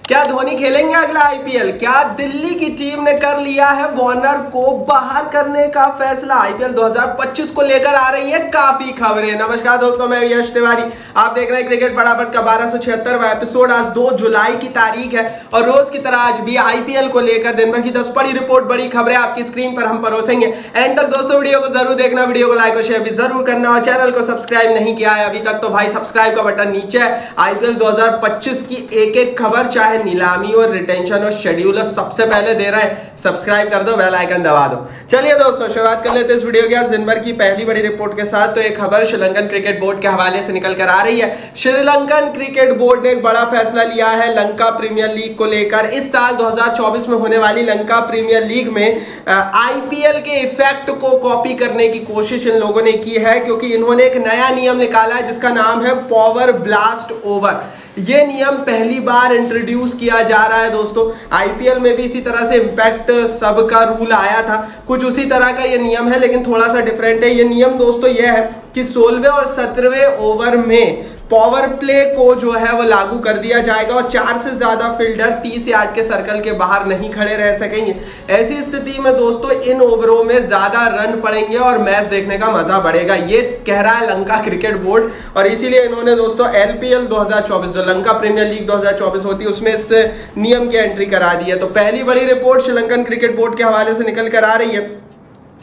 क्या धोनी खेलेंगे अगला आईपीएल? क्या दिल्ली की टीम ने कर लिया है वार्नर को बाहर करने का फैसला? आईपीएल 2025 को लेकर आ रही है काफी खबरें। नमस्कार दोस्तों, मैं यश तिवारी, आप देख रहे हैं क्रिकेट फटाफट का 1276वां एपिसोड। आज 2 जुलाई की तारीख है और रोज की तरह आज भी आईपीएल को लेकर दिन भर की 10 बड़ी रिपोर्ट, बड़ी खबरें आपकी स्क्रीन पर हम परोसेंगे। एंड तक दोस्तों वीडियो को जरूर देखना, वीडियो को लाइक और शेयर भी जरूर करना, और चैनल को सब्सक्राइब नहीं किया है अभी तक तो भाई सब्सक्राइब का बटन नीचे है। आईपीएल 2025 की एक एक खबर, चाहे नीलामी और रिटेंशन और शेड्यूल, सबसे पहले दे रहे हैं। सब्सक्राइब कर दो, बेल आइकन दबा दो। चलिए दोस्तों शुरुआत कर लेते हैं इस वीडियो के आज दिन भर की पहली बड़ी रिपोर्ट के साथ। तो एक खबर श्रीलंकन क्रिकेट बोर्ड के हवाले से निकल कर आ रही है। श्रीलंकन क्रिकेट बोर्ड ने एक बड़ा फैसला लिया है लंका प्रीमियर लीग को लेकर। इस साल 2024 में होने वाली लंका प्रीमियर लीग में आईपीएल के इफेक्ट को कॉपी करने की कोशिश इन लोगों ने की है, क्योंकि इन्होंने एक नया नियम निकाला है जिसका नाम है पावर ब्लास्ट ओवर। ये नियम पहली बार इंट्रोड्यूस किया जा रहा है दोस्तों। आईपीएल में भी इसी तरह से इंपैक्ट सब का रूल आया था, कुछ उसी तरह का ये नियम है, लेकिन थोड़ा सा डिफरेंट है। ये नियम दोस्तों ये है कि 16वें और 17वें ओवर में पावर प्ले को जो है वो लागू कर दिया जाएगा और 4 से ज्यादा फील्डर 30 यार्ड के सर्कल के बाहर नहीं खड़े रह सकेंगे। ऐसी स्थिति में दोस्तों इन ओवरों में ज्यादा रन पड़ेंगे और मैच देखने का मजा बढ़ेगा, ये कह रहा है लंका क्रिकेट बोर्ड। और इसीलिए इन्होंने दोस्तों एलपीएल 2024 जो लंका प्रीमियर लीग 2024 होती है उसमें इस नियम की एंट्री करा दी है। तो पहली बड़ी रिपोर्ट श्रीलंकन क्रिकेट बोर्ड के हवाले से निकल कर आ रही है।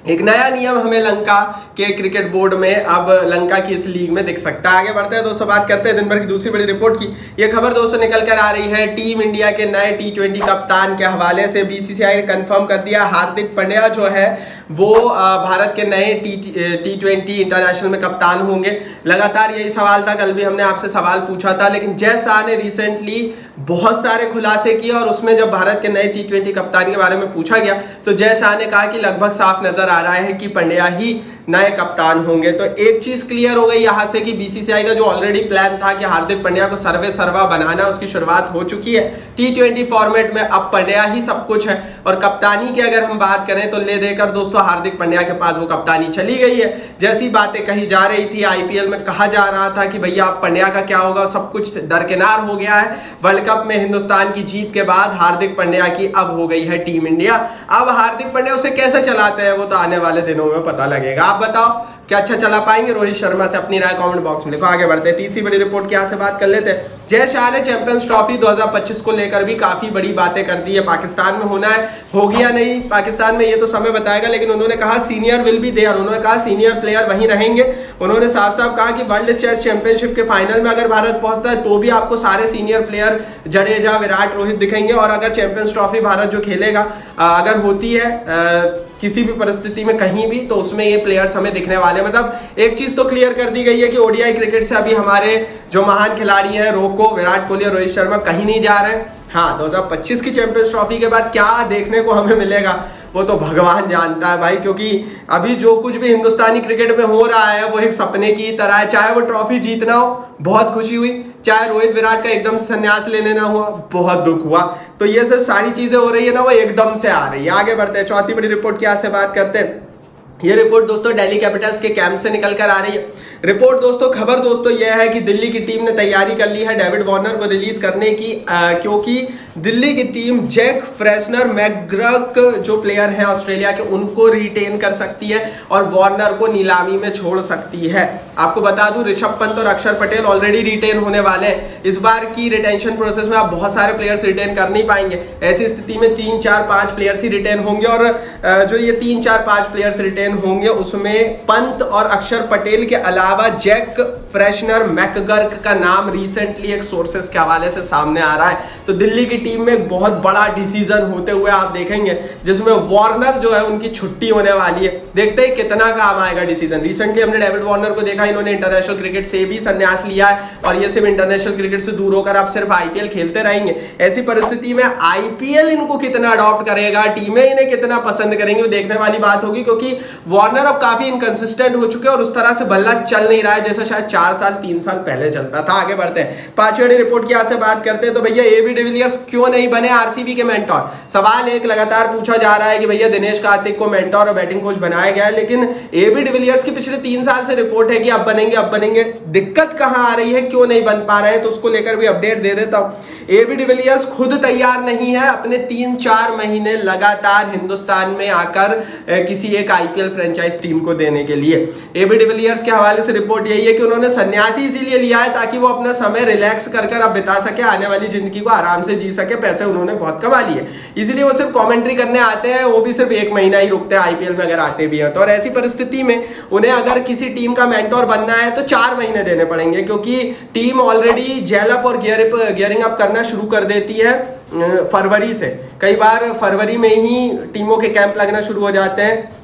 एक नया नियम हमें लंका के क्रिकेट बोर्ड में अब लंका की इस लीग में दिख सकता है। आगे बढ़ते हैं दोस्तों, बात करते हैं दिन भर की दूसरी बड़ी रिपोर्ट की। ये खबर दोस्तों निकल कर आ रही है टीम इंडिया के नए T20 कप्तान के हवाले से। बीसीसीआई ने कंफर्म कर दिया हार्दिक पांड्या जो है वो भारत के नए T20 इंटरनेशनल में कप्तान होंगे। लगातार यही सवाल था, कल भी हमने आपसे सवाल पूछा था, लेकिन जय शाह ने रिसेंटली बहुत सारे खुलासे किए और उसमें जब भारत के नए T20 कप्तान के बारे में पूछा गया तो जय शाह ने कहा कि लगभग साफ नजर आ रहा है कि पांड्या ही नए कप्तान होंगे। तो एक चीज क्लियर हो गई यहां से कि बीसीसीआई का जो ऑलरेडी प्लान था कि हार्दिक पांड्या को सर्वे सर्वा बनाना, उसकी शुरुआत हो चुकी है। T20 फॉर्मेट में अब पांड्या ही सब कुछ है। और कप्तानी की अगर हम बात करें तो ले देकर दोस्तों हार्दिक पांड्या के पास वो कप्तानी चली गई है। जैसी बातें कही जा रही थी, आईपीएल में कहा जा रहा था कि भैया अब पांड्या का क्या होगा, सब कुछ दरकिनार हो गया है। वर्ल्ड कप में हिंदुस्तान की जीत के बाद हार्दिक पांड्या की अब हो गई है टीम इंडिया। अब हार्दिक पांड्या उसे कैसे चलाते हैं वो तो आने वाले दिनों में पता लगेगा। आप बताओ क्या अच्छा चला पाएंगे? रोहित शर्मा से अपनी राय कमेंट बॉक्स में लिखो। आगे बढ़ते हैं, तीसरी बड़ी रिपोर्ट की यहाँ से बात कर लेते हैं। जय शाह ने चैंपियंस ट्रॉफी 2025 को लेकर भी काफी बड़ी बातें कर दी है। पाकिस्तान में होना है, होगी या नहीं पाकिस्तान में ये तो समय बताएगा, लेकिन उन्होंने कहा सीनियर विल बी देयर। उन्होंने कहा सीनियर प्लेयर वहीं रहेंगे। उन्होंने साफ साफ कहा कि वर्ल्ड चेस चैंपियनशिप के फाइनल में अगर भारत पहुंचता है तो भी आपको सारे सीनियर प्लेयर जडेजा, विराट, रोहित दिखेंगे। और अगर चैंपियंस ट्रॉफी भारत जो खेलेगा अगर होती है किसी भी परिस्थिति में कहीं भी, तो उसमें ये प्लेयर्स हमें दिखने वाले। मतलब एक चीज तो क्लियर कर दी गई है कि ओडीआई क्रिकेट से अभी हमारे जो महान खिलाड़ी हैं रोको, विराट कोहली और रोहित शर्मा कहीं नहीं जा रहे हैं। हाँ, 2025 की चैंपियंस ट्रॉफी के बाद क्या देखने को हमें मिलेगा वो तो भगवान जानता है भाई, क्योंकि अभी जो कुछ भी हिंदुस्तानी क्रिकेट में हो रहा है वो एक सपने की तरह है। चाहे वो ट्रॉफी जीतना हो, बहुत खुशी हुई, चाहे रोहित विराट का एकदम संन्यास लेने ना हुआ, बहुत दुख हुआ। तो ये सब सारी चीजें हो रही है ना, वो एकदम से आ रही है। आगे बढ़ते हैं, चौथी बड़ी रिपोर्ट की यहाँ से बात करते हैं। ये रिपोर्ट दोस्तों दिल्ली कैपिटल्स के कैंप से निकल कर आ रही है। रिपोर्ट दोस्तों, खबर दोस्तों यह है कि दिल्ली की टीम ने तैयारी कर ली है डेविड वार्नर को रिलीज करने की, क्योंकि दिल्ली की टीम जैक फ्रेशनर, मैकग्रक जो प्लेयर हैं ऑस्ट्रेलिया के, उनको रिटेन कर सकती है और वार्नर को नीलामी में छोड़ सकती है। आपको बता दूं ऋषभ पंत और अक्षर पटेल ऑलरेडी रिटेन होने वाले हैं। इस बार की रिटेंशन प्रोसेस में आप बहुत सारे प्लेयर्स रिटेन कर नहीं पाएंगे। ऐसी स्थिति में 3, 4, 5 प्लेयर्स ही रिटेन होंगे और जो ये 3, 4, 5 प्लेयर्स रिटेन होंगे उसमें पंत और अक्षर पटेल के अलावा जैक फ्रेशनर, मैकगर्क का नाम रिसेंटली एक सोर्सेस के हवाले से सामने आ रहा है। तो दिल्ली की टीम में एक बहुत बड़ा डिसीजन होते हुए आप देखेंगे, जिसमें वार्नर जो है उनकी छुट्टी होने वाली है। देखते हैं कितना काम आएगा डिसीजन। रिसेंटली हमने डेविड वार्नर को देखा, इन्होंने इंटरनेशनल क्रिकेट से भी संन्यास लिया है और ये सिर्फ इंटरनेशनल क्रिकेट से दूर होकर आप सिर्फ आईपीएल खेलते रहेंगे। ऐसी परिस्थिति में आईपीएल इनको कितना अडॉप्ट करेगा, टीमें इन्हें कितना पसंद करेंगे, वो देखने वाली बात होगी, क्योंकि वार्नर अब काफी इनकंसिस्टेंट हो चुके हैं और उस तरह से बल्ला चल चल नहीं रहा है जैसा शायद 4 साल 3 साल पहले चलता था। आगे बढ़ते हैं, पांचवी बड़ी रिपोर्ट की यहाँ से बात करते हैं। तो भैया एबी डिविलियर्स क्यों नहीं बने आरसीबी के मेंटोर? सवाल एक लगातार पूछा जा रहा है कि भैया दिनेश कार्तिक को मेंटोर और बैटिंग कोच बनाया गया है, लेकिन एबी डिविलियर्स की पिछले 3 साल से रिपोर्ट है कि अब बनेंगे। दिक्कत कहां आ रही है, क्यों नहीं बन पा रहे हैं, तो उसको लेकर भी अपडेट दे देता हूं। एबी डिविलियर्स खुद तैयार नहीं है अपने 3-4 महीने लगातार हिंदुस्तान में आकर किसी एक आईपीएल फ्रेंचाइज टीम को देने के लिए। एबी डिविलियर्स के हवाले से रिपोर्ट यही है कि उन्होंने सन्यासी इसीलिए लिया है ताकि वो अपना समय रिलैक्स कर अब बिता सके, आने वाली जिंदगी को आराम से जी सके। पैसे उन्होंने बहुत कमा लिए, इसीलिए वो सिर्फ कमेंट्री करने आते हैं, वो भी सिर्फ 1 महीना ही रुकते हैं आईपीएल में अगर आते भी हैं तो। और ऐसी परिस्थिति में उन्हें अगर किसी टीम का मेंटोर बनना है तो 4 महीने देने पड़ेंगे, क्योंकि टीम ऑलरेडी जेल अप और गियरिंग अप करना शुरू कर देती है फरवरी से। कई बार फरवरी में ही टीमों के कैंप लगना शुरू हो जाते हैं।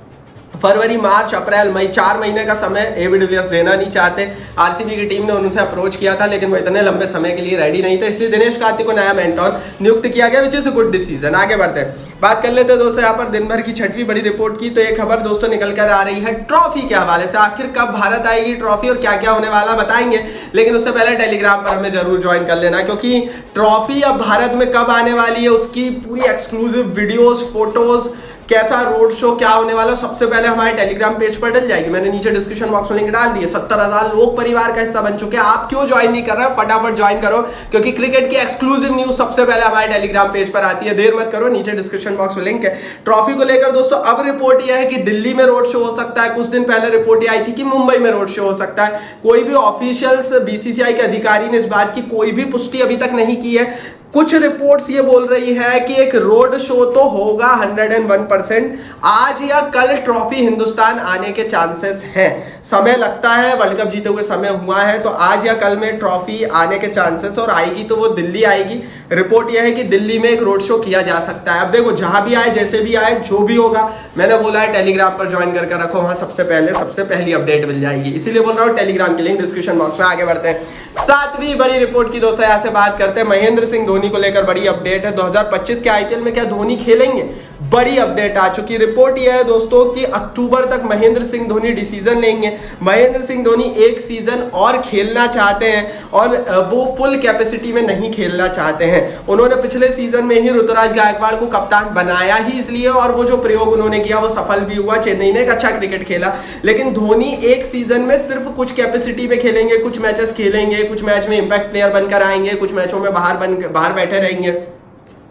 फरवरी, मार्च, अप्रैल, मई 4 महीने का समय एबी डिविलियर्स देना नहीं चाहते। आरसीबी की टीम ने उनसे अप्रोच किया था लेकिन वो इतने लंबे समय के लिए रेडी नहीं थे, इसलिए दिनेश कार्तिक को नया मेंटोर नियुक्त किया गया, which is a good decision. आगे बढ़ते हैं, बात कर लेते हैं दोस्तों यहाँ पर दिन भर की 6वीं बड़ी रिपोर्ट की। तो एक खबर दोस्तों निकल कर आ रही है ट्रॉफी के हवाले से। आखिर कब भारत आएगी ट्रॉफी और क्या क्या होने वाला बताएंगे, लेकिन उससे पहले टेलीग्राम पर हमें जरूर ज्वाइन कर लेना, क्योंकि ट्रॉफी अब भारत में कब आने वाली है उसकी पूरी एक्सक्लूसिव वीडियोस, फोटोज, कैसा रोड शो, क्या होने वाला, सबसे पहले हमारे टेलीग्राम पेज पर डल जाएगी। मैंने नीचे डिस्क्रिप्शन बॉक्स में लिंक डाल दी है। 70,000 लोग परिवार का हिस्सा बन चुके हैं। आप क्यों ज्वाइन नहीं कर रहे हैं? फटाफट ज्वाइन करो, क्योंकि क्रिकेट की एक्सक्लूसिव न्यूज सबसे पहले हमारे टेलीग्राम पेज पर आती है। देर मत करो, नीचे डिस्क्रिप्शन बॉक्स में लिंक है। ट्रॉफी को लेकर दोस्तों अब रिपोर्ट यह है कि दिल्ली में रोड शो हो सकता है। कुछ दिन पहले रिपोर्ट ये आई थी कि मुंबई में रोड शो हो सकता है। कोई भी ऑफिशियल्स बीसीसीआई के अधिकारी ने इस बात की कोई भी पुष्टि अभी तक नहीं की है। कुछ रिपोर्ट्स ये बोल रही है कि एक रोड शो तो होगा 101%। आज या कल ट्रॉफी हिंदुस्तान आने के चांसेस हैं। समय लगता है, वर्ल्ड कप जीते हुए समय हुआ है, तो आज या कल में ट्रॉफी आने के चांसेस, और आएगी तो वो दिल्ली आएगी। रिपोर्ट यह है कि दिल्ली में एक रोड शो किया जा सकता है। अब देखो, जहां भी आए, जैसे भी आए, जो भी होगा, मैंने बोला है टेलीग्राम पर ज्वाइन करके रखो, वहां सबसे पहली अपडेट मिल जाएगी, इसीलिए बोल रहा हूँ टेलीग्राम की लिंक डिस्क्रिप्शन बॉक्स में। आगे बढ़ते हैं, 7वीं बड़ी रिपोर्ट की दोस्तों यहाँ से बात करते हैं। महेंद्र सिंह धोनी को लेकर बड़ी अपडेट है। 2025 के आईपीएल में क्या धोनी खेलेंगे? बड़ी अपडेट आ चुकी। रिपोर्ट यह है दोस्तों कि अक्टूबर तक महेंद्र सिंह धोनी डिसीजन लेंगे। महेंद्र सिंह धोनी एक सीजन और खेलना चाहते हैं और वो फुल कैपेसिटी में नहीं खेलना चाहते हैं। उन्होंने पिछले सीजन में ही ऋतुराज गायकवाड़ को कप्तान बनाया ही इसलिए, और वो जो प्रयोग उन्होंने किया वो सफल भी हुआ। चेन्नई ने एक अच्छा क्रिकेट खेला, लेकिन धोनी एक सीजन में सिर्फ कुछ कैपेसिटी में खेलेंगे, कुछ मैचेस खेलेंगे, कुछ मैच में इंपैक्ट प्लेयर बनकर आएंगे, कुछ मैचों में बाहर बैठे रहेंगे,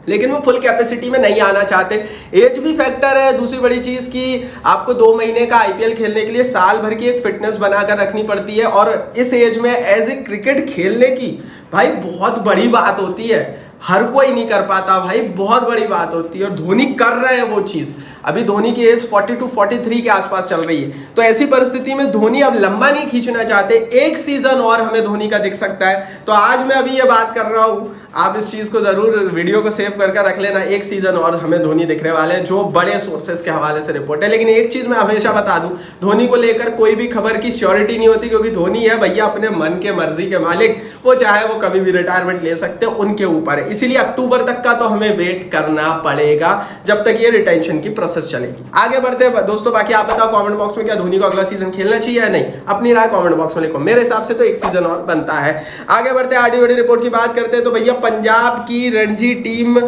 लेकिन वो फुल कैपेसिटी में नहीं आना चाहते। एज भी फैक्टर है। दूसरी बड़ी चीज कि आपको 2 महीने का आईपीएल खेलने के लिए साल भर की एक फिटनेस बनाकर रखनी पड़ती है, और इस एज में एज ए क्रिकेट खेलने की भाई बहुत बड़ी बात होती है। हर कोई नहीं कर पाता भाई, बहुत बड़ी बात होती है, और धोनी कर रहे हैं वो चीज। अभी धोनी की एज 42-43 के आसपास चल रही है, तो ऐसी परिस्थिति में धोनी अब लंबा नहीं खींचना चाहते। एक सीजन और हमें धोनी का दिख सकता है। तो आज मैं अभी ये बात कर रहा हूँ, आप इस चीज को जरूर वीडियो को सेव करके रख लेना। एक सीजन और हमें धोनी दिखने वाले हैं, जो बड़े सोर्सेस के हवाले से रिपोर्ट है। लेकिन एक चीज मैं हमेशा बता दूं, धोनी को लेकर कोई भी खबर की श्योरिटी नहीं होती, क्योंकि धोनी है भैया अपने मन के मर्जी के मालिक। वो चाहे वो कभी भी रिटायरमेंट ले सकते हैं, उनके ऊपर है। इसीलिए अक्टूबर तक का तो हमें वेट करना पड़ेगा, जब तक ये रिटेंशन की प्रोसेस चलेगी। आगे बढ़ते हैं दोस्तों, बाकी आप बताओ कमेंट बॉक्स में क्या धोनी को अगला सीजन खेलना चाहिए या नहीं? अपनी राय कमेंट बॉक्स में लिखो। मेरे हिसाब से तो एक सीजन और बनता है। आगे बढ़ते हैं, आधी बड़ी रिपोर्ट की बात करते हैं। तो भैया पंजाब की रणजी टीम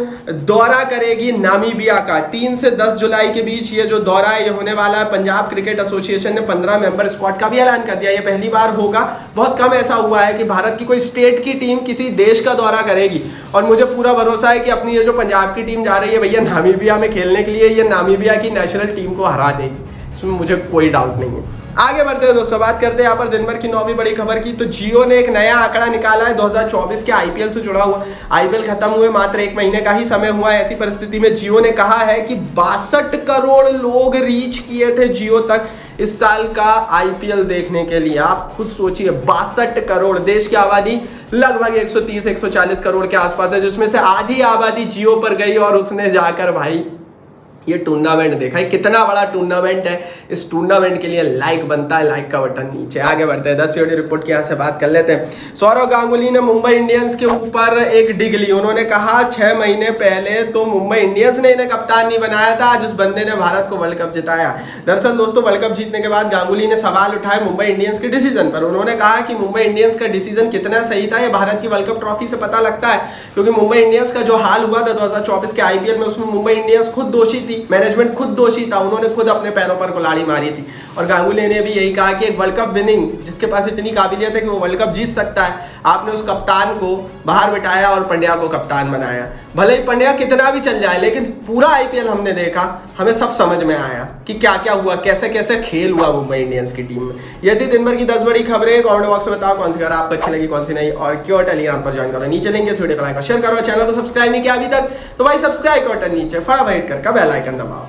दौरा करेगी नामीबिया का। 3 से 10 जुलाई के बीच ये जो दौरा है ये होने वाला है। पंजाब क्रिकेट एसोसिएशन ने 15 मेंबर स्क्वाड का भी ऐलान कर दिया। ये पहली बार होगा, बहुत कम ऐसा हुआ है कि भारत की कोई स्टेट की टीम किसी देश का दौरा करेगी, और मुझे पूरा भरोसा है कि अपनी ये जो पंजाब की टीम जा रही है भैया नामीबिया में खेलने के लिए, ये नामीबिया की नेशनल टीम को हरा देगी, इसमें मुझे कोई डाउट नहीं है। आगे बढ़ते हैं दोस्तों, बात करते हैं यहाँ पर दिन भर की 9वीं बड़ी खबर की। तो जियो ने एक नया आंकड़ा निकाला है 2024 के आईपीएल से जुड़ा हुआ। आईपीएल खत्म हुए मात्र 1 महीने का ही समय हुआ है। ऐसी परिस्थिति में जियो ने कहा है कि 62 करोड़ लोग रीच किए थे जियो तक इस साल का आईपीएल देखने के लिए। आप खुद सोचिए, 62 करोड़। देश की आबादी लगभग 130-140 करोड़ के आसपास है, जिसमें से आधी आबादी जियो पर गई और उसने जाकर भाई ये टूर्नामेंट देखा है, कितना बड़ा टूर्नामेंट है। इस टूर्नामेंट के लिए लाइक बनता है, लाइक का बटन नीचे। आगे बढ़ते हैं 10 सीढ़ी रिपोर्ट की यहाँ से बात कर लेते हैं। सौरव गांगुली ने मुंबई इंडियंस के ऊपर एक डिग ली। उन्होंने कहा 6 महीने पहले तो मुंबई इंडियंस ने इन्हें कप्तान नहीं बनाया था, आज उस बंदे ने भारत को वर्ल्ड कप जिताया। दरअसल दोस्तों, वर्ल्ड कप जीतने के बाद गांगुली ने सवाल उठाए मुंबई इंडियंस के डिसीजन पर। उन्होंने कहा कि मुंबई इंडियंस का डिसीजन कितना सही था, ये भारत की वर्ल्ड कप ट्रॉफी से पता लगता है, क्योंकि मुंबई इंडियंस का जो हाल हुआ था 2024 के आईपीएल में, उसमें मुंबई इंडियंस खुद दोषी थी, मैनेजमेंट खुद दोषी था, उन्होंने खुद अपने पैरों पर कुल्हाड़ी मारी थी। और गांगुली ने भी यही कहा कि एक वर्ल्ड कप विनिंग, जिसके पास इतनी काबिलियत है कि वो वर्ल्ड कप जीत सकता है, आपने उस कप्तान को बाहर बिठाया और पंड्या को कप्तान बनाया। भले ही पंड्या कितना भी चल जाए, लेकिन पूरा आईपीएल हमने देखा, हमें सब समझ में आया कि क्या क्या हुआ, कैसे कैसे खेल हुआ मुंबई इंडियंस की टीम में। ये थी दिन भर की 10 बड़ी खबरें। कमेंट बॉक्स में बताओ कौन सी खबर आपको अच्छी लगी, कौन सी नहीं, और क्यों टेलीग्राम पर ज्वाइन करो। नीचे लिंक है, वीडियो को लाइक और शेयर करो। चैनल को सब्सक्राइब नहीं किया अभी तक तो भाई सब्सक्राइब करो, नीचे फटाफट कर बेल आइकन दबाओ।